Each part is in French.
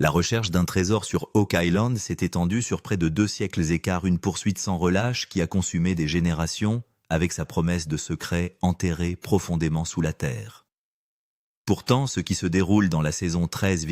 La recherche d'un trésor sur Oak Island s'est étendue sur près de 2 siècles écart, une poursuite sans relâche qui a consumé des générations, avec sa promesse de secrets enterrés profondément sous la terre. Pourtant, ce qui se déroule dans la saison 13,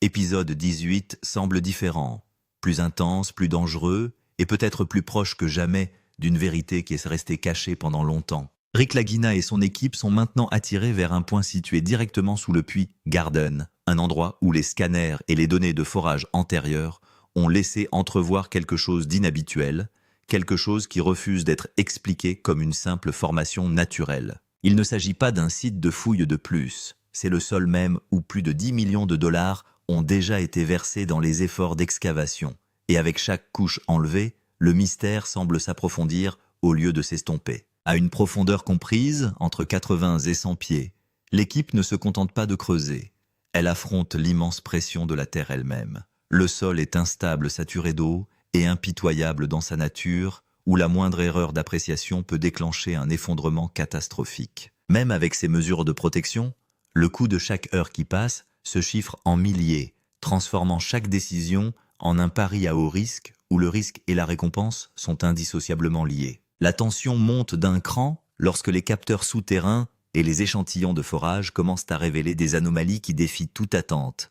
épisode 18, semble différent, plus intense, plus dangereux, et peut-être plus proche que jamais d'une vérité qui est restée cachée pendant longtemps. Rick Lagina et son équipe sont maintenant attirés vers un point situé directement sous le puits Garden, un endroit où les scanners et les données de forage antérieures ont laissé entrevoir quelque chose d'inhabituel, quelque chose qui refuse d'être expliqué comme une simple formation naturelle. Il ne s'agit pas d'un site de fouille de plus, c'est le sol même où plus de 10 millions de dollars ont déjà été versés dans les efforts d'excavation, et avec chaque couche enlevée, le mystère semble s'approfondir au lieu de s'estomper. À une profondeur comprise, entre 80 et 100 pieds, l'équipe ne se contente pas de creuser. Elle affronte l'immense pression de la terre elle-même. Le sol est instable, saturé d'eau, et impitoyable dans sa nature, où la moindre erreur d'appréciation peut déclencher un effondrement catastrophique. Même avec ces mesures de protection, le coût de chaque heure qui passe se chiffre en milliers, transformant chaque décision en un pari à haut risque où le risque et la récompense sont indissociablement liés. La tension monte d'un cran lorsque les capteurs souterrains et les échantillons de forage commencent à révéler des anomalies qui défient toute attente.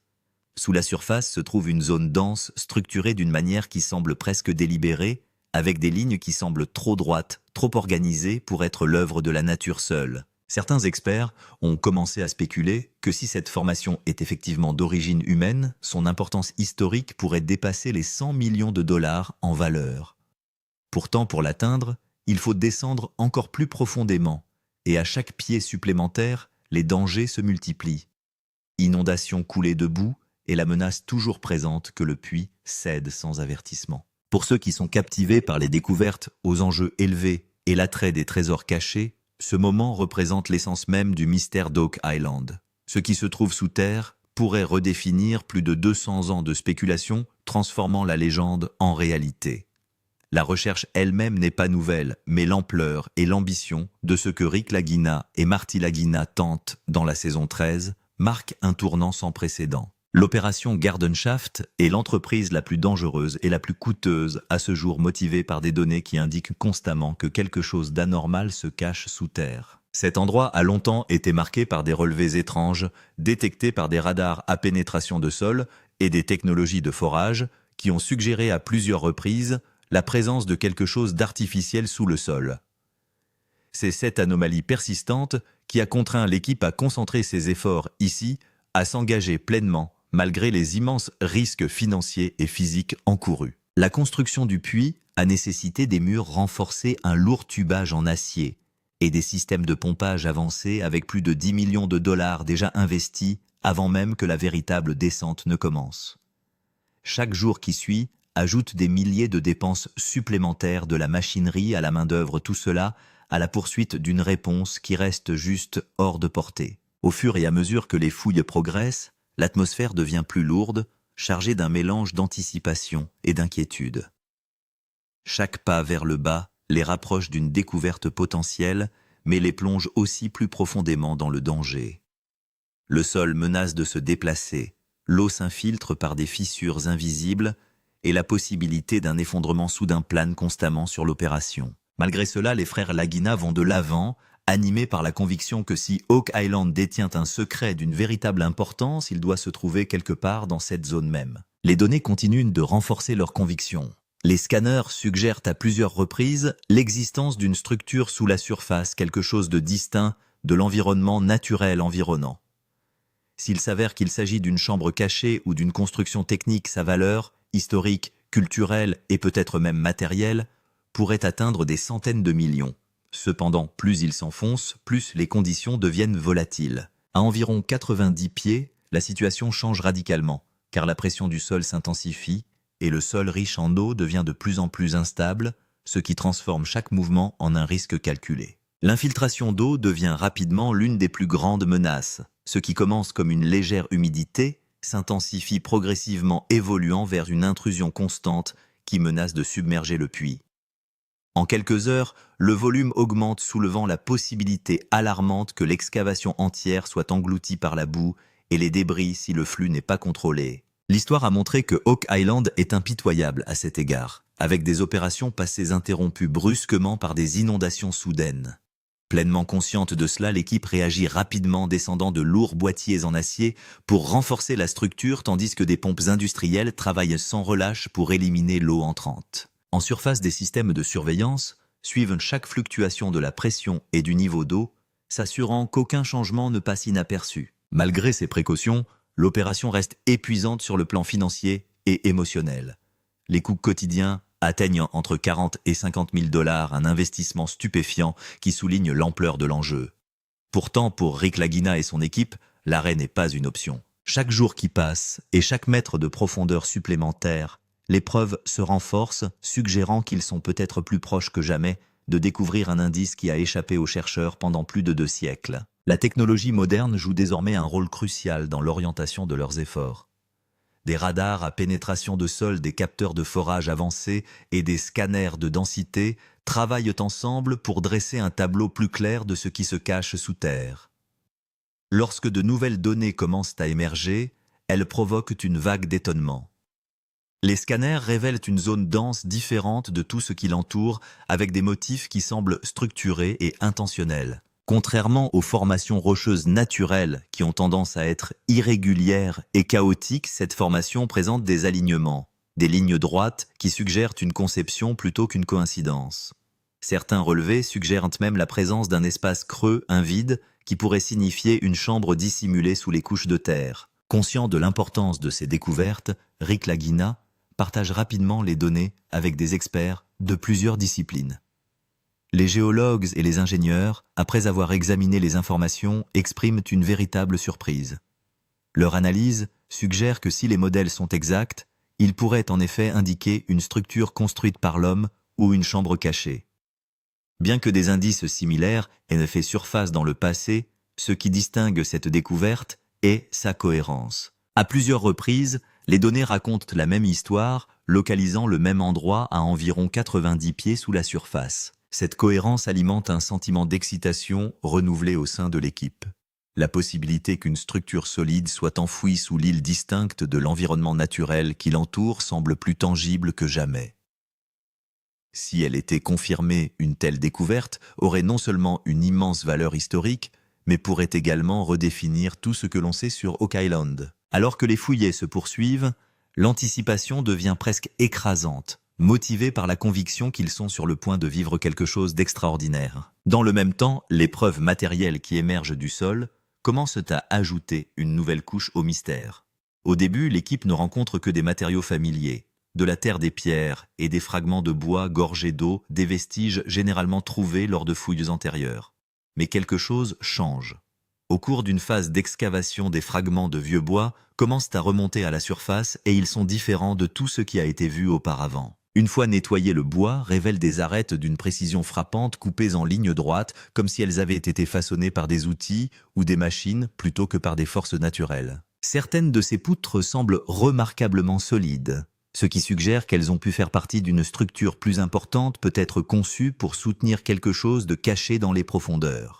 Sous la surface se trouve une zone dense structurée d'une manière qui semble presque délibérée, avec des lignes qui semblent trop droites, trop organisées pour être l'œuvre de la nature seule. Certains experts ont commencé à spéculer que si cette formation est effectivement d'origine humaine, son importance historique pourrait dépasser les 100 millions de dollars en valeur. Pourtant, pour l'atteindre, il faut descendre encore plus profondément, et à chaque pied supplémentaire, les dangers se multiplient. Inondations coulées de boue et la menace toujours présente que le puits cède sans avertissement. Pour ceux qui sont captivés par les découvertes aux enjeux élevés et l'attrait des trésors cachés, ce moment représente l'essence même du mystère d'Oak Island. Ce qui se trouve sous terre pourrait redéfinir plus de 200 ans de spéculation, transformant la légende en réalité. La recherche elle-même n'est pas nouvelle, mais l'ampleur et l'ambition de ce que Rick Lagina et Marty Lagina tentent dans la saison 13 marquent un tournant sans précédent. L'opération Garden Shaft est l'entreprise la plus dangereuse et la plus coûteuse à ce jour, motivée par des données qui indiquent constamment que quelque chose d'anormal se cache sous terre. Cet endroit a longtemps été marqué par des relevés étranges, détectés par des radars à pénétration de sol et des technologies de forage qui ont suggéré à plusieurs reprises la présence de quelque chose d'artificiel sous le sol. C'est cette anomalie persistante qui a contraint l'équipe à concentrer ses efforts ici, à s'engager pleinement, malgré les immenses risques financiers et physiques encourus. La construction du puits a nécessité des murs renforcés, un lourd tubage en acier et des systèmes de pompage avancés avec plus de 10 millions de dollars déjà investis avant même que la véritable descente ne commence. Chaque jour qui suit ajoute des milliers de dépenses supplémentaires, de la machinerie à la main-d'œuvre, tout cela à la poursuite d'une réponse qui reste juste hors de portée. Au fur et à mesure que les fouilles progressent, l'atmosphère devient plus lourde, chargée d'un mélange d'anticipation et d'inquiétude. Chaque pas vers le bas les rapproche d'une découverte potentielle, mais les plonge aussi plus profondément dans le danger. Le sol menace de se déplacer, l'eau s'infiltre par des fissures invisibles, et la possibilité d'un effondrement soudain plane constamment sur l'opération. Malgré cela, les frères Lagina vont de l'avant, animés par la conviction que si Oak Island détient un secret d'une véritable importance, il doit se trouver quelque part dans cette zone même. Les données continuent de renforcer leur conviction. Les scanners suggèrent à plusieurs reprises l'existence d'une structure sous la surface, quelque chose de distinct de l'environnement naturel environnant. S'il s'avère qu'il s'agit d'une chambre cachée ou d'une construction technique, sa valeur, historique, culturelle et peut-être même matérielle, pourrait atteindre des centaines de millions. Cependant, plus il s'enfonce, plus les conditions deviennent volatiles. À environ 90 pieds, la situation change radicalement, car la pression du sol s'intensifie et le sol riche en eau devient de plus en plus instable, ce qui transforme chaque mouvement en un risque calculé. L'infiltration d'eau devient rapidement l'une des plus grandes menaces. Ce qui commence comme une légère humidité s'intensifie progressivement, évoluant vers une intrusion constante qui menace de submerger le puits. En quelques heures, le volume augmente, soulevant la possibilité alarmante que l'excavation entière soit engloutie par la boue et les débris si le flux n'est pas contrôlé. L'histoire a montré que Oak Island est impitoyable à cet égard, avec des opérations passées interrompues brusquement par des inondations soudaines. Pleinement consciente de cela, l'équipe réagit rapidement, descendant de lourds boîtiers en acier pour renforcer la structure, tandis que des pompes industrielles travaillent sans relâche pour éliminer l'eau entrante. En surface, des systèmes de surveillance suivent chaque fluctuation de la pression et du niveau d'eau, s'assurant qu'aucun changement ne passe inaperçu. Malgré ces précautions, l'opération reste épuisante sur le plan financier et émotionnel. Les coûts quotidiens atteignent entre 40 et 50 000 $, un investissement stupéfiant qui souligne l'ampleur de l'enjeu. Pourtant, pour Rick Lagina et son équipe, l'arrêt n'est pas une option. Chaque jour qui passe et chaque mètre de profondeur supplémentaire, l'épreuve se renforce, suggérant qu'ils sont peut-être plus proches que jamais de découvrir un indice qui a échappé aux chercheurs pendant plus de 2 siècles. La technologie moderne joue désormais un rôle crucial dans l'orientation de leurs efforts. Des radars à pénétration de sol, des capteurs de forage avancés et des scanners de densité travaillent ensemble pour dresser un tableau plus clair de ce qui se cache sous terre. Lorsque de nouvelles données commencent à émerger, elles provoquent une vague d'étonnement. Les scanners révèlent une zone dense différente de tout ce qui l'entoure, avec des motifs qui semblent structurés et intentionnels. Contrairement aux formations rocheuses naturelles qui ont tendance à être irrégulières et chaotiques, cette formation présente des alignements, des lignes droites qui suggèrent une conception plutôt qu'une coïncidence. Certains relevés suggèrent même la présence d'un espace creux, un vide, qui pourrait signifier une chambre dissimulée sous les couches de terre. Conscient de l'importance de ces découvertes, Rick Lagina partage rapidement les données avec des experts de plusieurs disciplines. Les géologues et les ingénieurs, après avoir examiné les informations, expriment une véritable surprise. Leur analyse suggère que si les modèles sont exacts, ils pourraient en effet indiquer une structure construite par l'homme ou une chambre cachée. Bien que des indices similaires aient fait surface dans le passé, ce qui distingue cette découverte est sa cohérence. À plusieurs reprises, les données racontent la même histoire, localisant le même endroit à environ 90 pieds sous la surface. Cette cohérence alimente un sentiment d'excitation renouvelé au sein de l'équipe. La possibilité qu'une structure solide soit enfouie sous l'île distincte de l'environnement naturel qui l'entoure semble plus tangible que jamais. Si elle était confirmée, une telle découverte aurait non seulement une immense valeur historique, mais pourrait également redéfinir tout ce que l'on sait sur Oak Island. Alors que les fouillets se poursuivent, l'anticipation devient presque écrasante, motivés par la conviction qu'ils sont sur le point de vivre quelque chose d'extraordinaire. Dans le même temps, les preuves matérielles qui émergent du sol commencent à ajouter une nouvelle couche au mystère. Au début, l'équipe ne rencontre que des matériaux familiers, de la terre, des pierres et des fragments de bois gorgés d'eau, des vestiges généralement trouvés lors de fouilles antérieures. Mais quelque chose change. Au cours d'une phase d'excavation, des fragments de vieux bois commencent à remonter à la surface et ils sont différents de tout ce qui a été vu auparavant. Une fois nettoyé, le bois révèle des arêtes d'une précision frappante coupées en lignes droites, comme si elles avaient été façonnées par des outils ou des machines plutôt que par des forces naturelles. Certaines de ces poutres semblent remarquablement solides, ce qui suggère qu'elles ont pu faire partie d'une structure plus importante, peut-être conçue pour soutenir quelque chose de caché dans les profondeurs.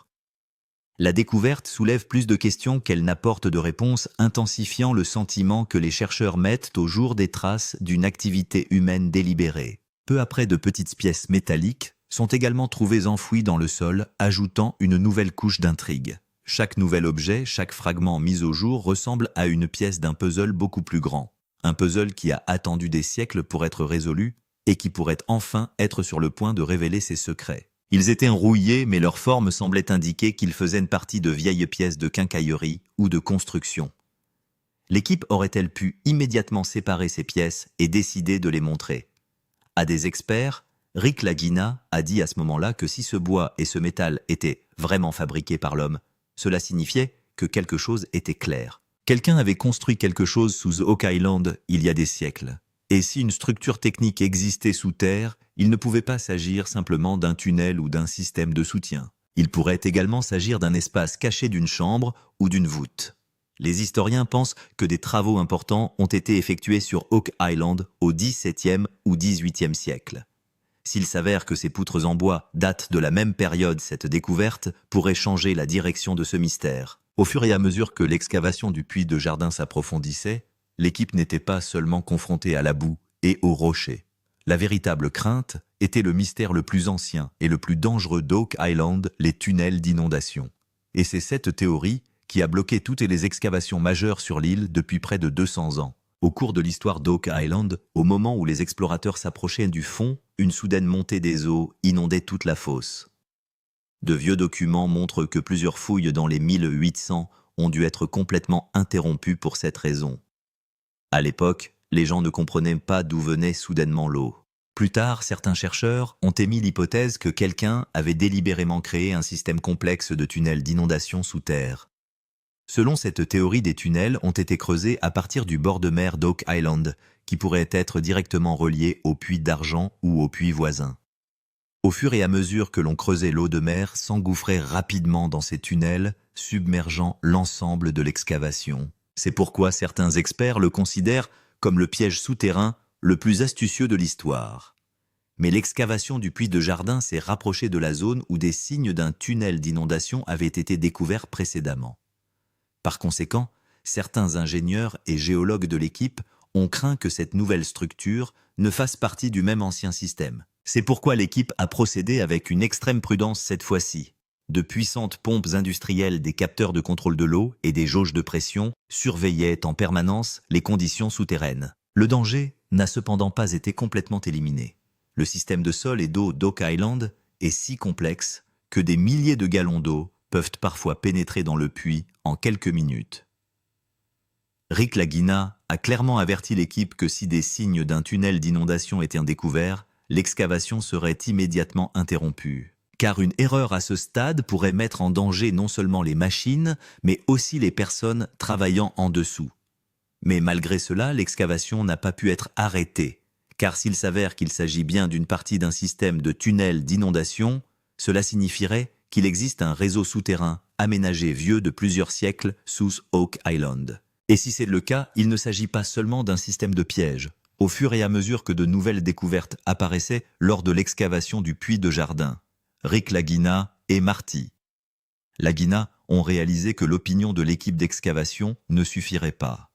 La découverte soulève plus de questions qu'elle n'apporte de réponses, intensifiant le sentiment que les chercheurs mettent au jour des traces d'une activité humaine délibérée. Peu après, de petites pièces métalliques sont également trouvées enfouies dans le sol, ajoutant une nouvelle couche d'intrigue. Chaque nouvel objet, chaque fragment mis au jour ressemble à une pièce d'un puzzle beaucoup plus grand. Un puzzle qui a attendu des siècles pour être résolu et qui pourrait enfin être sur le point de révéler ses secrets. Ils étaient rouillés, mais leur forme semblait indiquer qu'ils faisaient partie de vieilles pièces de quincaillerie ou de construction. L'équipe aurait-elle pu immédiatement séparer ces pièces et décider de les montrer? À des experts, Rick Lagina a dit à ce moment-là que si ce bois et ce métal étaient vraiment fabriqués par l'homme, cela signifiait que quelque chose était clair. Quelqu'un avait construit quelque chose sous Oak Island il y a des siècles. Et si une structure technique existait sous terre, il ne pouvait pas s'agir simplement d'un tunnel ou d'un système de soutien. Il pourrait également s'agir d'un espace caché d'une chambre ou d'une voûte. Les historiens pensent que des travaux importants ont été effectués sur Oak Island au XVIIe ou XVIIIe siècle. S'il s'avère que ces poutres en bois datent de la même période, cette découverte pourrait changer la direction de ce mystère. Au fur et à mesure que l'excavation du puits de jardin s'approfondissait, l'équipe n'était pas seulement confrontée à la boue et aux rochers. La véritable crainte était le mystère le plus ancien et le plus dangereux d'Oak Island, les tunnels d'inondation. Et c'est cette théorie qui a bloqué toutes les excavations majeures sur l'île depuis près de 200 ans. Au cours de l'histoire d'Oak Island, au moment où les explorateurs s'approchaient du fond, une soudaine montée des eaux inondait toute la fosse. De vieux documents montrent que plusieurs fouilles dans les 1800 ont dû être complètement interrompues pour cette raison. À l'époque, les gens ne comprenaient pas d'où venait soudainement l'eau. Plus tard, certains chercheurs ont émis l'hypothèse que quelqu'un avait délibérément créé un système complexe de tunnels d'inondation sous terre. Selon cette théorie, des tunnels ont été creusés à partir du bord de mer d'Oak Island, qui pourrait être directement relié au puits d'argent ou au puits voisin. Au fur et à mesure que l'on creusait, l'eau de mer s'engouffrait rapidement dans ces tunnels, submergeant l'ensemble de l'excavation. C'est pourquoi certains experts le considèrent comme le piège souterrain le plus astucieux de l'histoire. Mais l'excavation du puits de Jardin s'est rapprochée de la zone où des signes d'un tunnel d'inondation avaient été découverts précédemment. Par conséquent, certains ingénieurs et géologues de l'équipe ont craint que cette nouvelle structure ne fasse partie du même ancien système. C'est pourquoi l'équipe a procédé avec une extrême prudence cette fois-ci. De puissantes pompes industrielles, des capteurs de contrôle de l'eau et des jauges de pression surveillaient en permanence les conditions souterraines. Le danger n'a cependant pas été complètement éliminé. Le système de sol et d'eau d'Oak Island est si complexe que des milliers de gallons d'eau peuvent parfois pénétrer dans le puits en quelques minutes. Rick Lagina a clairement averti l'équipe que si des signes d'un tunnel d'inondation étaient découverts, l'excavation serait immédiatement interrompue. Car une erreur à ce stade pourrait mettre en danger non seulement les machines, mais aussi les personnes travaillant en dessous. Mais malgré cela, l'excavation n'a pas pu être arrêtée, car s'il s'avère qu'il s'agit bien d'une partie d'un système de tunnels d'inondation, cela signifierait qu'il existe un réseau souterrain aménagé vieux de plusieurs siècles sous Oak Island. Et si c'est le cas, il ne s'agit pas seulement d'un système de piège. Au fur et à mesure que de nouvelles découvertes apparaissaient lors de l'excavation du puits de Jardin, Rick Lagina et Marty Lagina ont réalisé que l'opinion de l'équipe d'excavation ne suffirait pas.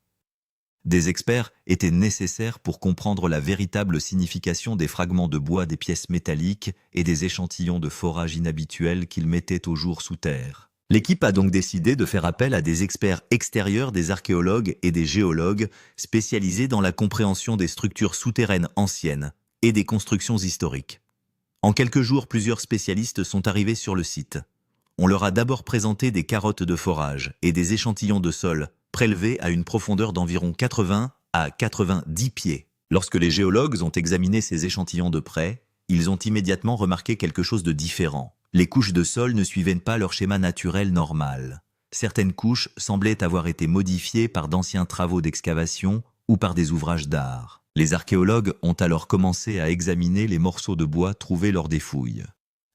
Des experts étaient nécessaires pour comprendre la véritable signification des fragments de bois, des pièces métalliques et des échantillons de forage inhabituels qu'ils mettaient au jour sous terre. L'équipe a donc décidé de faire appel à des experts extérieurs, des archéologues et des géologues spécialisés dans la compréhension des structures souterraines anciennes et des constructions historiques. En quelques jours, plusieurs spécialistes sont arrivés sur le site. On leur a d'abord présenté des carottes de forage et des échantillons de sol prélevés à une profondeur d'environ 80 à 90 pieds. Lorsque les géologues ont examiné ces échantillons de près, ils ont immédiatement remarqué quelque chose de différent. Les couches de sol ne suivaient pas leur schéma naturel normal. Certaines couches semblaient avoir été modifiées par d'anciens travaux d'excavation ou par des ouvrages d'art. Les archéologues ont alors commencé à examiner les morceaux de bois trouvés lors des fouilles.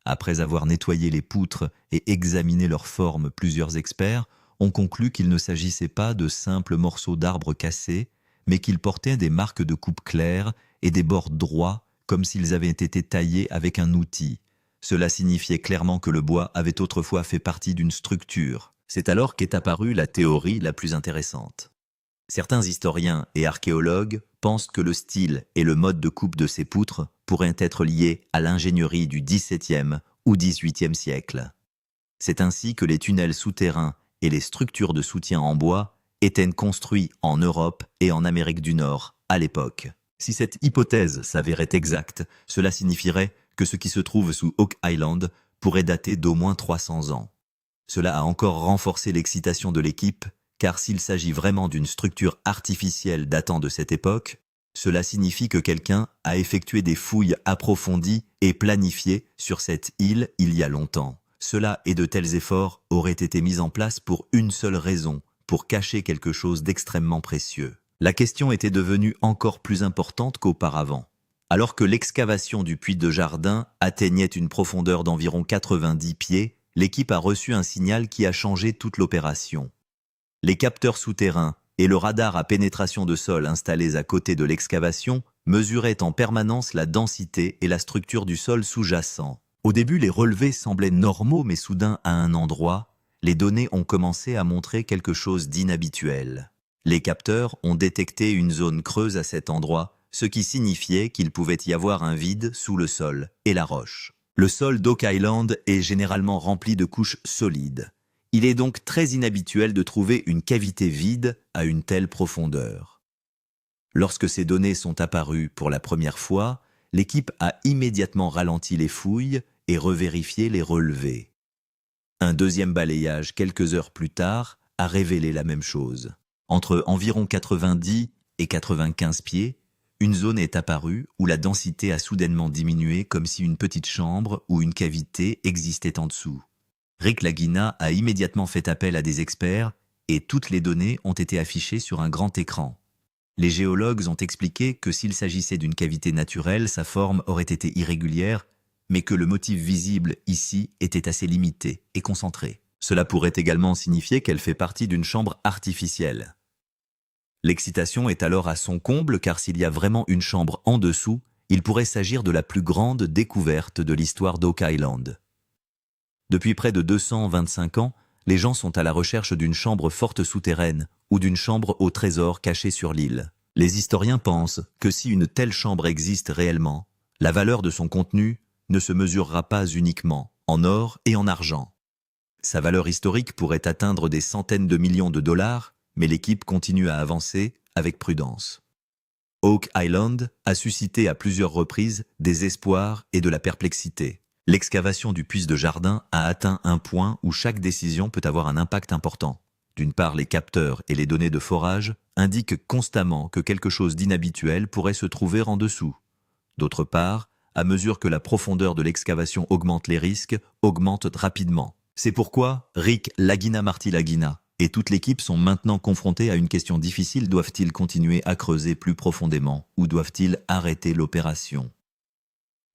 Après avoir nettoyé les poutres et examiné leur forme, plusieurs experts ont conclu qu'il ne s'agissait pas de simples morceaux d'arbres cassés, mais qu'ils portaient des marques de coupe claires et des bords droits, comme s'ils avaient été taillés avec un outil. Cela signifiait clairement que le bois avait autrefois fait partie d'une structure. C'est alors qu'est apparue la théorie la plus intéressante. Certains historiens et archéologues pensent que le style et le mode de coupe de ces poutres pourraient être liés à l'ingénierie du XVIIe ou XVIIIe siècle. C'est ainsi que les tunnels souterrains et les structures de soutien en bois étaient construits en Europe et en Amérique du Nord à l'époque. Si cette hypothèse s'avérait exacte, cela signifierait que ce qui se trouve sous Oak Island pourrait dater d'au moins 300 ans. Cela a encore renforcé l'excitation de l'équipe, car s'il s'agit vraiment d'une structure artificielle datant de cette époque, cela signifie que quelqu'un a effectué des fouilles approfondies et planifiées sur cette île il y a longtemps. Cela et de tels efforts auraient été mis en place pour une seule raison, pour cacher quelque chose d'extrêmement précieux. La question était devenue encore plus importante qu'auparavant. Alors que l'excavation du puits de Jardin atteignait une profondeur d'environ 90 pieds, l'équipe a reçu un signal qui a changé toute l'opération. Les capteurs souterrains et le radar à pénétration de sol installés à côté de l'excavation mesuraient en permanence la densité et la structure du sol sous-jacent. Au début, les relevés semblaient normaux, mais soudain, à un endroit, les données ont commencé à montrer quelque chose d'inhabituel. Les capteurs ont détecté une zone creuse à cet endroit, ce qui signifiait qu'il pouvait y avoir un vide sous le sol et la roche. Le sol d'Oak Island est généralement rempli de couches solides. Il est donc très inhabituel de trouver une cavité vide à une telle profondeur. Lorsque ces données sont apparues pour la première fois, l'équipe a immédiatement ralenti les fouilles et revérifié les relevés. Un deuxième balayage quelques heures plus tard a révélé la même chose. Entre environ 90 et 95 pieds, une zone est apparue où la densité a soudainement diminué comme si une petite chambre ou une cavité existait en dessous. Rick Lagina a immédiatement fait appel à des experts et toutes les données ont été affichées sur un grand écran. Les géologues ont expliqué que s'il s'agissait d'une cavité naturelle, sa forme aurait été irrégulière, mais que le motif visible ici était assez limité et concentré. Cela pourrait également signifier qu'elle fait partie d'une chambre artificielle. L'excitation est alors à son comble car s'il y a vraiment une chambre en dessous, il pourrait s'agir de la plus grande découverte de l'histoire d'Oak Island. Depuis près de 225 ans, les gens sont à la recherche d'une chambre forte souterraine ou d'une chambre au trésor cachée sur l'île. Les historiens pensent que si une telle chambre existe réellement, la valeur de son contenu ne se mesurera pas uniquement en or et en argent. Sa valeur historique pourrait atteindre des centaines de millions de dollars, mais l'équipe continue à avancer avec prudence. Oak Island a suscité à plusieurs reprises des espoirs et de la perplexité. L'excavation du puits de jardin a atteint un point où chaque décision peut avoir un impact important. D'une part, les capteurs et les données de forage indiquent constamment que quelque chose d'inhabituel pourrait se trouver en dessous. D'autre part, à mesure que la profondeur de l'excavation augmente, les risques augmentent rapidement. C'est pourquoi Rick Lagina et toute l'équipe sont maintenant confrontés à une question difficile. Doivent-ils continuer à creuser plus profondément ou doivent-ils arrêter l'opération?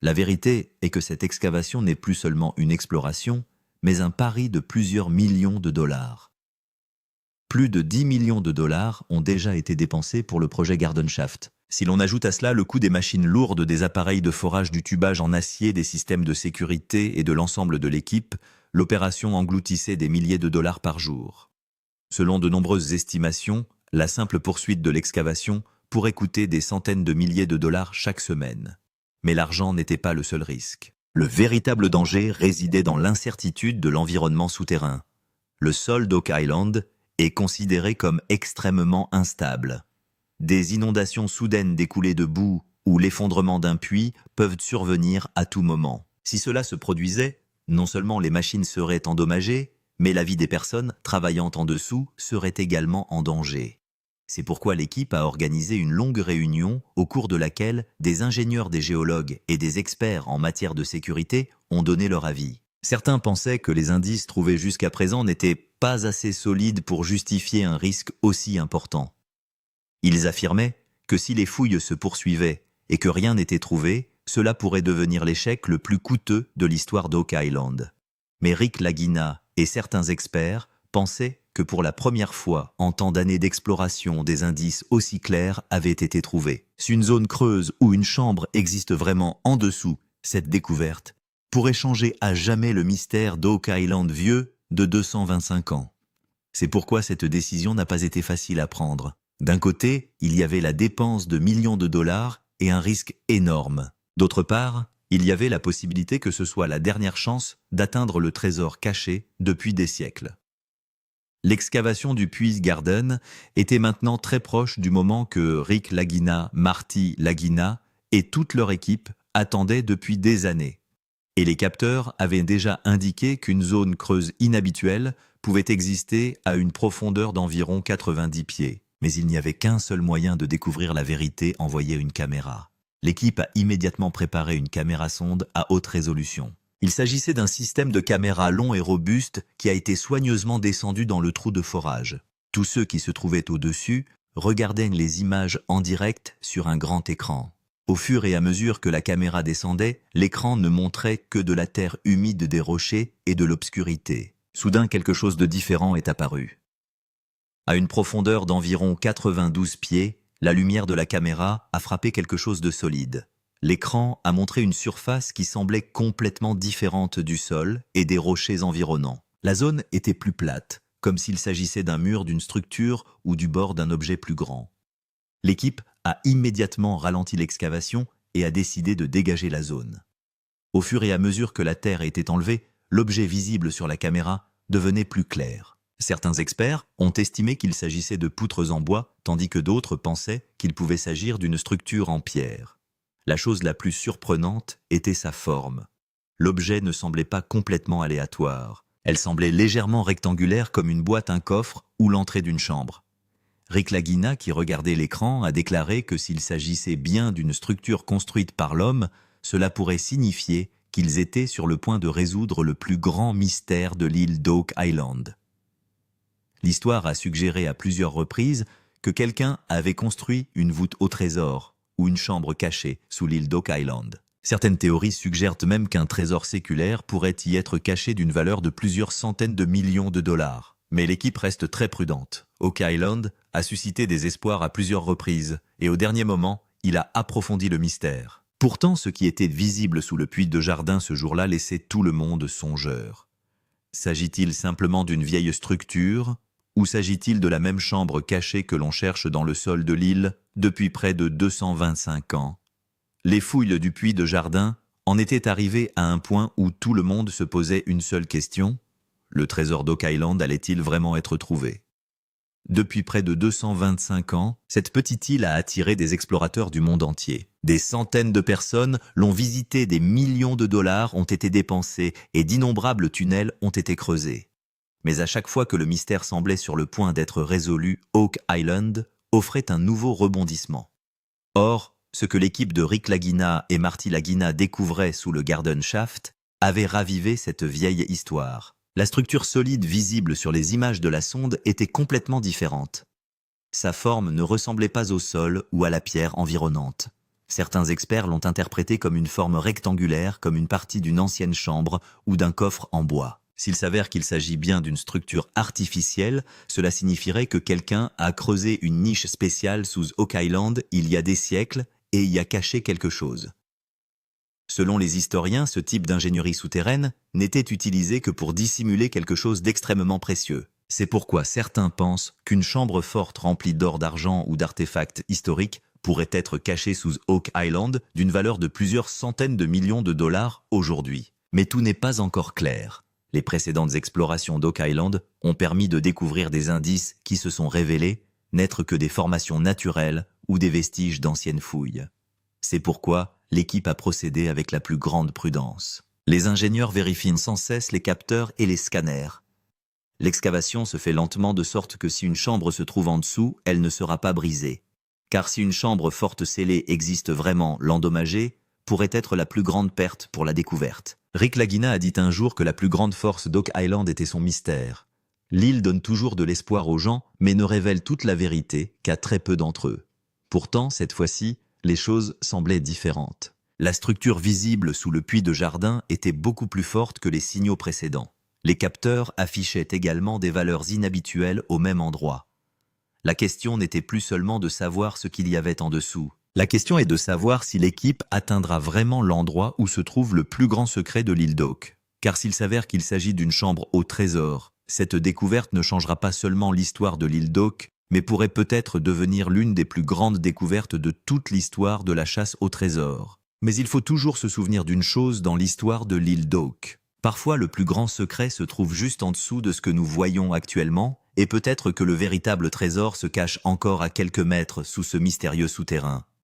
La vérité est que cette excavation n'est plus seulement une exploration, mais un pari de plusieurs millions de dollars. Plus de 10 millions de dollars ont déjà été dépensés pour le projet Garden Shaft. Si l'on ajoute à cela le coût des machines lourdes, des appareils de forage, du tubage en acier, des systèmes de sécurité et de l'ensemble de l'équipe, l'opération engloutissait des milliers de dollars par jour. Selon de nombreuses estimations, la simple poursuite de l'excavation pourrait coûter des centaines de milliers de dollars chaque semaine. Mais l'argent n'était pas le seul risque. Le véritable danger résidait dans l'incertitude de l'environnement souterrain. Le sol d'Oak Island est considéré comme extrêmement instable. Des inondations soudaines, des coulées de boue ou l'effondrement d'un puits peuvent survenir à tout moment. Si cela se produisait, non seulement les machines seraient endommagées, mais la vie des personnes travaillant en dessous serait également en danger. C'est pourquoi l'équipe a organisé une longue réunion au cours de laquelle des ingénieurs, des géologues et des experts en matière de sécurité ont donné leur avis. Certains pensaient que les indices trouvés jusqu'à présent n'étaient pas assez solides pour justifier un risque aussi important. Ils affirmaient que si les fouilles se poursuivaient et que rien n'était trouvé, cela pourrait devenir l'échec le plus coûteux de l'histoire d'Oak Island. Mais Rick Lagina et certains experts pensaient que pour la première fois en tant d'années d'exploration, des indices aussi clairs avaient été trouvés. Si une zone creuse ou une chambre existe vraiment en dessous, cette découverte pourrait changer à jamais le mystère d'Oak Island vieux de 225 ans. C'est pourquoi cette décision n'a pas été facile à prendre. D'un côté, il y avait la dépense de millions de dollars et un risque énorme. D'autre part, il y avait la possibilité que ce soit la dernière chance d'atteindre le trésor caché depuis des siècles. L'excavation du puits Garden était maintenant très proche du moment que Rick Lagina, Marty Lagina et toute leur équipe attendaient depuis des années. Et les capteurs avaient déjà indiqué qu'une zone creuse inhabituelle pouvait exister à une profondeur d'environ 90 pieds. Mais il n'y avait qu'un seul moyen de découvrir la vérité, envoyer une caméra. L'équipe a immédiatement préparé une caméra sonde à haute résolution. Il s'agissait d'un système de caméra long et robuste qui a été soigneusement descendu dans le trou de forage. Tous ceux qui se trouvaient au-dessus regardaient les images en direct sur un grand écran. Au fur et à mesure que la caméra descendait, l'écran ne montrait que de la terre humide, des rochers et de l'obscurité. Soudain, quelque chose de différent est apparu. À une profondeur d'environ 92 pieds, la lumière de la caméra a frappé quelque chose de solide. L'écran a montré une surface qui semblait complètement différente du sol et des rochers environnants. La zone était plus plate, comme s'il s'agissait d'un mur, d'une structure ou du bord d'un objet plus grand. L'équipe a immédiatement ralenti l'excavation et a décidé de dégager la zone. Au fur et à mesure que la terre était enlevée, l'objet visible sur la caméra devenait plus clair. Certains experts ont estimé qu'il s'agissait de poutres en bois, tandis que d'autres pensaient qu'il pouvait s'agir d'une structure en pierre. La chose la plus surprenante était sa forme. L'objet ne semblait pas complètement aléatoire. Elle semblait légèrement rectangulaire comme une boîte, un coffre ou l'entrée d'une chambre. Rick Lagina, qui regardait l'écran, a déclaré que s'il s'agissait bien d'une structure construite par l'homme, cela pourrait signifier qu'ils étaient sur le point de résoudre le plus grand mystère de l'île d'Oak Island. L'histoire a suggéré à plusieurs reprises que quelqu'un avait construit une voûte au trésor ou une chambre cachée sous l'île d'Oak Island. Certaines théories suggèrent même qu'un trésor séculaire pourrait y être caché d'une valeur de plusieurs centaines de millions de dollars. Mais l'équipe reste très prudente. Oak Island a suscité des espoirs à plusieurs reprises et au dernier moment, il a approfondi le mystère. Pourtant, ce qui était visible sous le puits de jardin ce jour-là laissait tout le monde songeur. S'agit-il simplement d'une vieille structure ou s'agit-il de la même chambre cachée que l'on cherche dans le sol de l'île depuis près de 225 ans? Les fouilles du puits de jardin en étaient arrivées à un point où tout le monde se posait une seule question. Le trésor d'Oak Island allait-il vraiment être trouvé? Depuis près de 225 ans, cette petite île a attiré des explorateurs du monde entier. Des centaines de personnes l'ont visité, des millions de dollars ont été dépensés et d'innombrables tunnels ont été creusés. Mais à chaque fois que le mystère semblait sur le point d'être résolu, Oak Island offrait un nouveau rebondissement. Or, ce que l'équipe de Rick Lagina et Marty Lagina découvraient sous le Garden Shaft avait ravivé cette vieille histoire. La structure solide visible sur les images de la sonde était complètement différente. Sa forme ne ressemblait pas au sol ou à la pierre environnante. Certains experts l'ont interprétée comme une forme rectangulaire, comme une partie d'une ancienne chambre ou d'un coffre en bois. S'il s'avère qu'il s'agit bien d'une structure artificielle, cela signifierait que quelqu'un a creusé une niche spéciale sous Oak Island il y a des siècles et y a caché quelque chose. Selon les historiens, ce type d'ingénierie souterraine n'était utilisé que pour dissimuler quelque chose d'extrêmement précieux. C'est pourquoi certains pensent qu'une chambre forte remplie d'or, d'argent ou d'artefacts historiques pourrait être cachée sous Oak Island d'une valeur de plusieurs centaines de millions de dollars aujourd'hui. Mais tout n'est pas encore clair. Les précédentes explorations d'Oak Island ont permis de découvrir des indices qui se sont révélés n'être que des formations naturelles ou des vestiges d'anciennes fouilles. C'est pourquoi l'équipe a procédé avec la plus grande prudence. Les ingénieurs vérifient sans cesse les capteurs et les scanners. L'excavation se fait lentement de sorte que si une chambre se trouve en dessous, elle ne sera pas brisée. Car si une chambre forte scellée existe vraiment, l'endommager pourrait être la plus grande perte pour la découverte. Rick Lagina a dit un jour que la plus grande force d'Oak Island était son mystère. L'île donne toujours de l'espoir aux gens, mais ne révèle toute la vérité qu'à très peu d'entre eux. Pourtant, cette fois-ci, les choses semblaient différentes. La structure visible sous le puits de jardin était beaucoup plus forte que les signaux précédents. Les capteurs affichaient également des valeurs inhabituelles au même endroit. La question n'était plus seulement de savoir ce qu'il y avait en dessous. La question est de savoir si l'équipe atteindra vraiment l'endroit où se trouve le plus grand secret de l'île d'Oak. Car s'il s'avère qu'il s'agit d'une chambre au trésor, cette découverte ne changera pas seulement l'histoire de l'île d'Oak, mais pourrait peut-être devenir l'une des plus grandes découvertes de toute l'histoire de la chasse au trésor. Mais il faut toujours se souvenir d'une chose dans l'histoire de l'île d'Oak. Parfois, le plus grand secret se trouve juste en dessous de ce que nous voyons actuellement, et peut-être que le véritable trésor se cache encore à quelques mètres sous ce mystérieux souterrain.